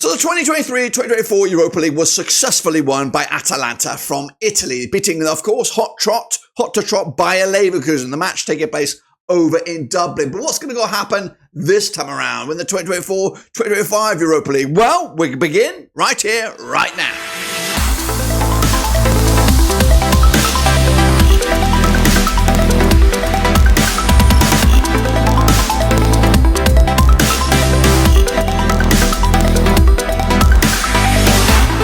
So the 2023-2024 Europa League was successfully won by Atalanta from Italy, beating, of course, hot to trot Bayer Leverkusen. The match taking place over in Dublin. But what's going to happen this time around in the 2024-2025 Europa League? Well, we begin right here, right now.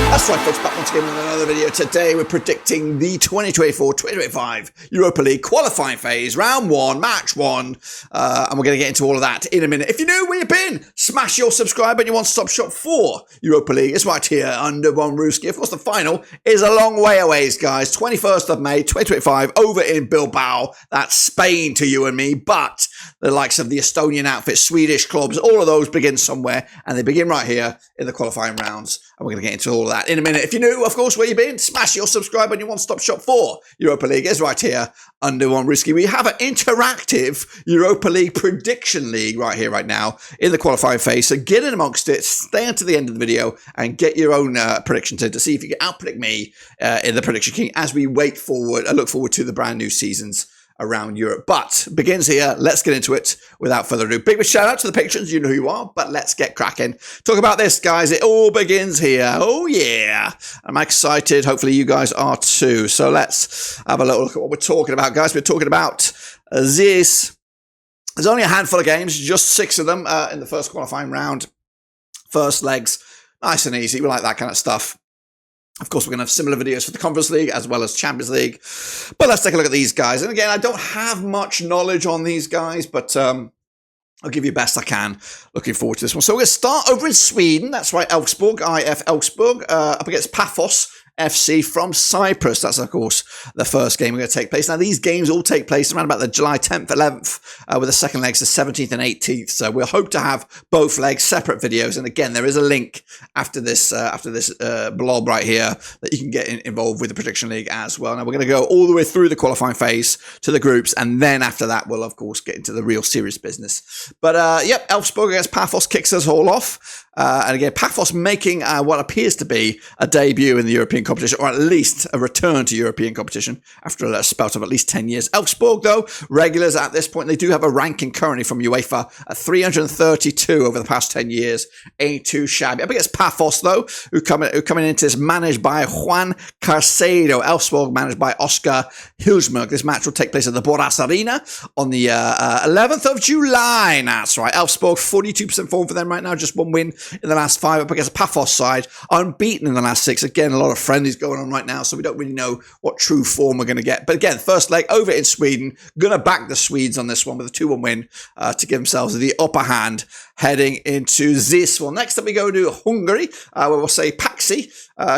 That's right, folks, back once again with another video. Today we're predicting the 2024-2025 Europa League qualifying phase, round one, match one, and we're going to get into all of that in a minute. If you're new where you've been, smash your subscribe and your one-stop shop for Europa League. It's right here under one Ruski. Of course, the final is a long way away, guys. 21st of May, 2025, over in Bilbao. That's Spain to you and me, but the likes of the Estonian outfit, Swedish clubs, all of those begin somewhere, and they begin right here in the qualifying rounds. And we're going to get into all of that in a minute. If you're new, of course, where you've been, smash your subscribe and your one-stop shop for Europa League is right here under one Risky. We have an interactive Europa League prediction league right here, right now, in the qualifying phase. So get in amongst it, stay until the end of the video, and get your own predictions in to see if you can out-predict me in the Prediction King as we look forward to the brand new seasons around Europe. But begins here. Let's get into it without further ado. Big shout out to the patrons. You know who you are, but let's get cracking. Talk about this, guys. It all begins here. Oh, yeah. I'm excited. Hopefully you guys are too. So let's have a little look at what we're talking about, guys. We're talking about this. There's only a handful of games, just 6 of them in the first qualifying round. First legs. Nice and easy. We like that kind of stuff. Of course, we're going to have similar videos for the Conference League as well as Champions League. But let's take a look at these guys. And again, I don't have much knowledge on these guys, but I'll give you best I can. Looking forward to this one. So we're going to start over in Sweden. That's right, Elfsborg, IF Elfsborg, up against Paphos FC from Cyprus. That's, of course, the first game we're going to take place. Now, these games all take place around about the July 10th, 11th, with the second legs the 17th and 18th. So we'll hope to have both legs, separate videos. And again, there is a link after this blog right here that you can get involved with the Prediction League as well. Now, we're going to go all the way through the qualifying phase to the groups. And then after that, we'll, of course, get into the real serious business. But, yep, Elfsborg against Paphos kicks us all off. And again, Paphos making what appears to be a debut in the European competition, or at least a return to European competition after a spout of at least 10 years. Elfsborg, though, regulars at this point, they do have a ranking currently from UEFA at 332 over the past 10 years. Ain't too shabby. Up against Paphos, though, who coming into this managed by Juan Carcedo. Elfsborg managed by Oscar Hilsmerk. This match will take place at the Boras Arena on the 11th of July. That's right. Elfsborg, 42% form for them right now, just one win in the last 5 up against the Paphos side, unbeaten in the last 6. Again, a lot of friendlies going on right now, so we don't really know what true form we're going to get. But again, first leg over in Sweden, going to back the Swedes on this one with a 2-1 win to give themselves the upper hand heading into this one. Next up, we go to Hungary, where we'll say Paxi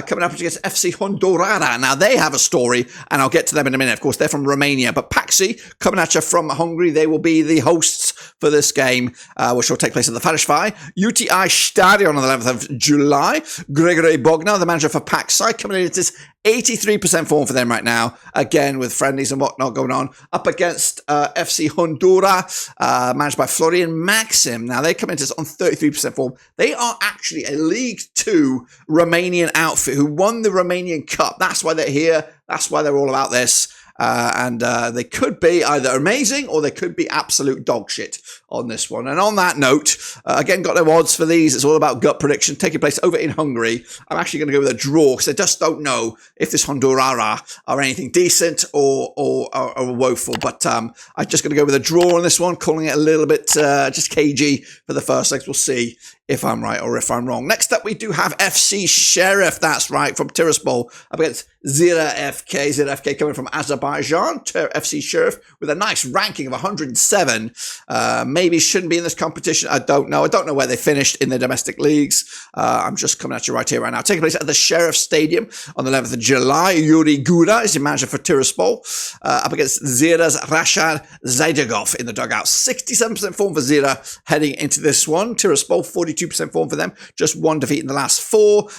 coming up against FC Hondurara. Now, they have a story, and I'll get to them in a minute. Of course, they're from Romania, but Paxi coming at you from Hungary. They will be the hosts for this game, which will take place at the Ferencváros UTI Stadion on the 11th of July. Gregory Bognar, the manager for Paxi, coming in at this 83% form for them right now. Again, with friendlies and whatnot going on. Up against FC Honduras, managed by Florian Maxim. Now, they come into this on 33% form. They are actually a League 2 Romanian outfit who won the Romanian Cup. That's why they're here. That's why they're all about this. And they could be either amazing or they could be absolute dog shit on this one. And on that note, again, got no odds for these. It's all about gut prediction taking place over in Hungary. I'm actually going to go with a draw because I just don't know if this Hondurara are anything decent or woeful. But I'm just going to go with a draw on this one, calling it a little bit just cagey for the first legs. We'll see if I'm right or if I'm wrong. Next up, we do have FC Sheriff. That's right, from Tiraspol up against Zira FK. Zira FK coming from Azerbaijan. FC Sheriff with a nice ranking of 107. Maybe shouldn't be in this competition. I don't know. I don't know where they finished in the domestic leagues. I'm just coming at you right here, right now. Taking place at the Sheriff Stadium on the 11th of July. Yuri Gura is the manager for Tiraspol. Up against Zira's Rashad Zaidagov in the dugout. 67% form for Zira heading into this one. Tiraspol, 42% form for them. Just one defeat in the last 4.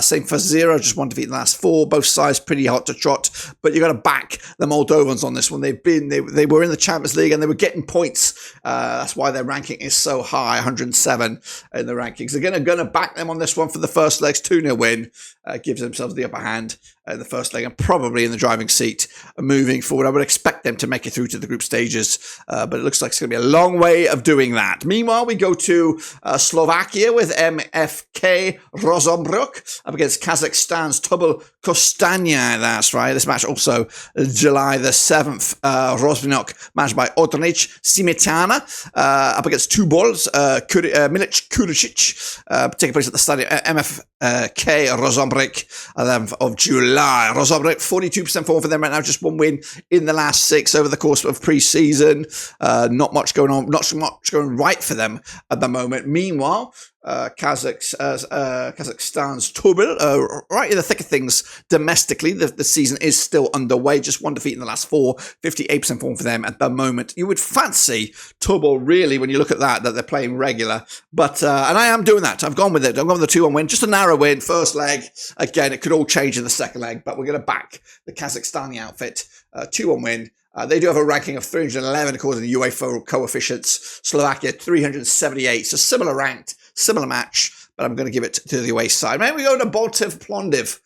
Same for Zira, just one defeat in the last 4. Both sides pretty hot to trot. But you got to back the Moldovans on this one. They were in the Champions League and they were getting points That's why their ranking is so high, 107 in the rankings. They're going to back them on this one for the first leg's 2-0 win. Gives themselves the upper hand in the first leg and probably in the driving seat moving forward. I would expect them to make it through to the group stages, but it looks like it's going to be a long way of doing that. Meanwhile, we go to Slovakia with MFK Rozombruk up against Kazakhstan's Tubal Kostanya. That's right. This match also July the 7th. Rozvinok managed by Odrnic Simetana up against two balls. Milic Kuricic taking place at the stadium MFK Rozombruk 11th of July. Rozombruk 42% form for them right now, just one win in the last 6 over the course of pre-season. Not much going on, not so much going right for them at the moment. Meanwhile, Kazakhstan's Tubal, right in the thick of things domestically. The season is still underway. Just one defeat in the last 4, 58% form for them at the moment. You would fancy Tubal, really, when you look at that they're playing regular. But, and I am doing that. I've gone with it. I've gone with the 2-1 win. Just a narrow win, first leg. Again, it could all change in the second leg, but we're going to back the Kazakhstani outfit. 2-1 win. They do have a ranking of 311 according to UEFA coefficients. Slovakia 378, so similar ranked, similar match, but I'm going to give it to the away side. Maybe we go to Baltiv Plondiv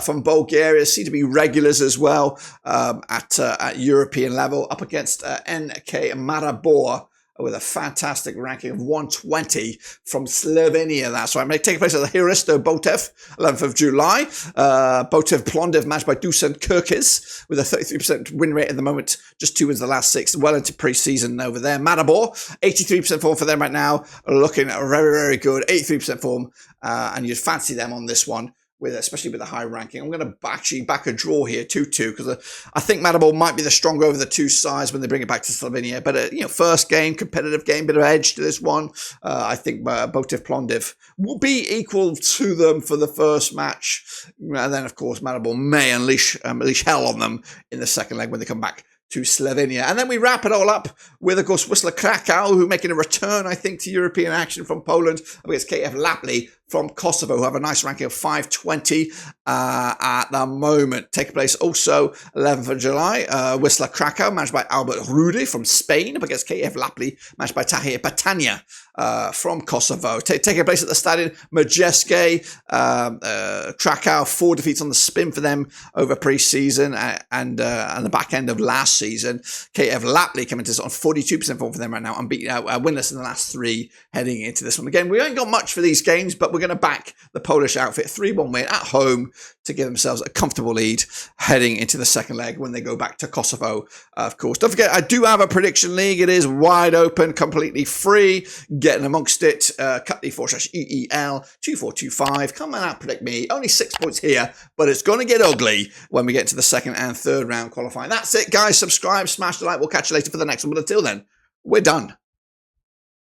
from Bulgaria. Seem to be regulars as well at European level, up against NK Maribor with a fantastic ranking of 120 from Slovenia. That's right. May take place at the Hristo Botev, 11th of July. Botev Plondiv matched by Dusan Kirkis with a 33% win rate at the moment. Just 2 wins the last 6. Well into pre-season over there. Maribor, 83% form for them right now. Looking very, very good. 83% form. And you'd fancy them on this one, especially with the high ranking. I'm going to actually back a draw here, 2-2, because I think Maribor might be the stronger over the two sides when they bring it back to Slovenia. But, first game, competitive game, bit of edge to this one. I think Botev Plondiv will be equal to them for the first match. And then, of course, Maribor may unleash hell on them in the second leg when they come back to Slovenia. And then we wrap it all up with, of course, Wisla Krakow, who are making a return, I think, to European action from Poland against KF Lapli from Kosovo, who have a nice ranking of 520 at the moment. Taking place also 11th of July. Wisla Krakow, managed by Albert Rudy from Spain, up against KF Lapli, managed by Tahir Patania from Kosovo. Taking place at the Stadion Majeske. Krakow, 4 defeats on the spin for them over pre-season and the back end of last season. KF Lapli coming to this on 42% form for them right now, unbeaten, winless in the last 3 heading into this one. Again, we ain't got much for these games, but we're going to back the Polish outfit 3-1 win at home to give themselves a comfortable lead heading into the second leg when they go back to Kosovo, of course. Don't forget, I do have a prediction league. It is wide open, completely free. Getting amongst it, cut.EEL2425. Come on out, predict me. Only 6 points here, but it's going to get ugly when we get to the second and third round qualifying. That's it, guys. Subscribe, smash the like. We'll catch you later for the next one. But until then, we're done.